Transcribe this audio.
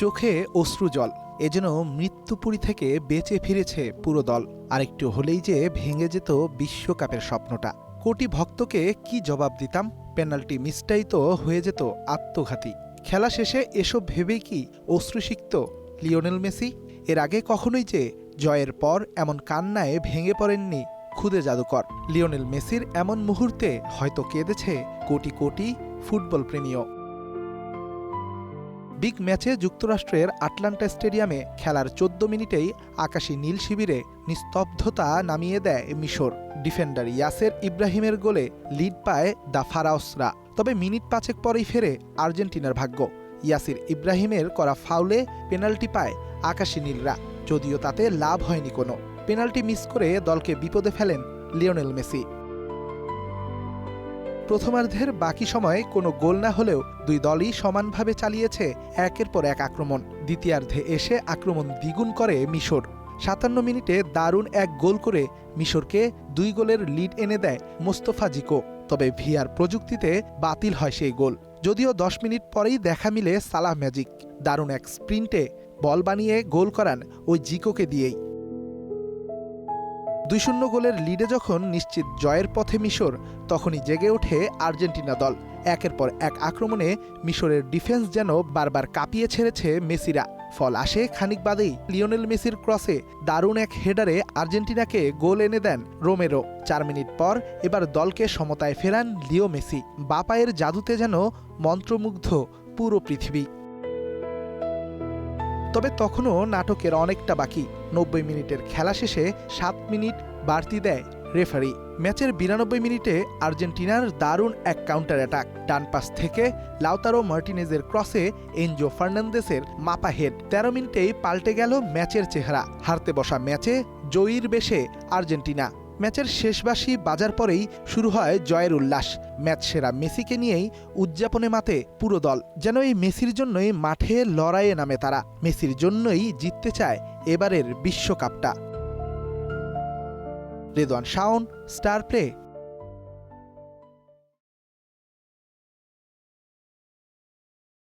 চোখে অশ্রুজল, এ যেন মৃত্যুপুরী থেকে বেঁচে ফিরেছে পুরো দল। আরেকটু হলেই যে ভেঙে যেত বিশ্বকাপের স্বপ্নটা। কোটি ভক্তকে কি জবাব দিতাম? পেনাল্টি মিসটাই তো হয়ে যেত আত্মঘাতী। খেলা শেষে এসব ভেবেই কি অশ্রুসিক্ত লিওনেল মেসি? এর আগে কখনোই যে জয়ের পর এমন কান্নায় ভেঙে পড়েননি খুদে জাদুকর। লিওনেল মেসির এমন মুহূর্তে হয়তো কেঁদেছে কোটি কোটি ফুটবল প্রেমীও। বিগ ম্যাচে যুক্তরাষ্ট্রের আটলান্টা স্টেডিয়ামে খেলার ১৪ মিনিটেই আকাশী নীল শিবিরে নিস্তব্ধতা নামিয়ে দেয় মিশর। ডিফেন্ডার ইয়াসের ইব্রাহিমের গোলে লিড পায় দ্য ফারাওসরা। তবে মিনিট ৫ পরেই ফেরে আর্জেন্টিনার ভাগ্য। ইয়াসির ইব্রাহিমের করা ফাউলে পেনাল্টি পায় আকাশী নীলরা, যদিও তাতে লাভ হয়নি কোনো। পেনাল্টি মিস করে দলকে বিপদে ফেলেন লিওনেল মেসি। প্রথমার্ধের বাকি সময়ে কোনো গোল না হলেও দুই দলই সমানভাবে চালিয়েছে একের পর এক আক্রমণ। দ্বিতীয়ার্ধে এসে আক্রমণ দ্বিগুণ করে মিশর। ৫৭ মিনিটে দারুণ এক গোল করে মিশরকে ২ গোলের লিড এনে দেয় মোস্তফা জিকো। তবে ভিআর প্রযুক্তিতে বাতিল হয় সেই গোল। যদিও ১০ মিনিট পরেই দেখা মিলে সালাহ ম্যাজিক। দারুণ এক স্প্রিন্টে বল বানিয়ে গোল করান ওই জিকোকে দিয়েই। ২-০ গোলের লিডে যখন নিশ্চিত জয়ের পথে মিশর, তখনই জেগে ওঠে আর্জেন্টিনা দল। একের পর এক আক্রমণে মিশরের ডিফেন্স যেন বারবার কাঁপিয়ে ছেড়েছে মেসিরা। ফল আসে খানিক বাদেই লিওনেল মেসির ক্রসে দারুণ এক হেডারে আর্জেন্টিনাকে গোল এনে দেন রোমেরো। ৪ মিনিট পর এবার দলকে সমতায় ফেরান লিও মেসি। বাঁ পায়ের জাদুতে যেন মন্ত্রমুগ্ধ পুরো পৃথিবী। তবে তখনও নাটকের অনেকটা বাকি। ৯০ মিনিটের খেলা শেষে ৭ মিনিট বাড়তি দেয় রেফারি। ম্যাচের ৯২ মিনিটে আর্জেন্টিনার দারুণ এক কাউন্টার অ্যাটাক। ডান পাশ থেকে লাউতারো মার্টিনেজের ক্রসে এনজো ফার্নান্দেসের মাপা হেড। ১৩ মিনিটেই পাল্টে গেল ম্যাচের চেহারা। হারতে বসা ম্যাচে জয়ীর বেশে আর্জেন্টিনা। ম্যাচের শেষ বাঁশি বাজার পরেই শুরু হয় জয়ের উল্লাস। ম্যাচ সেরা মেসিকে নিয়েই উদযাপনে মাতে পুরো দল। যেন এই মেসির জন্যই মাঠে লড়াইয়ে নামে তারা। মেসির জন্যই জিততে চায় এবারের বিশ্বকাপটা। Redwan Shaon, star play.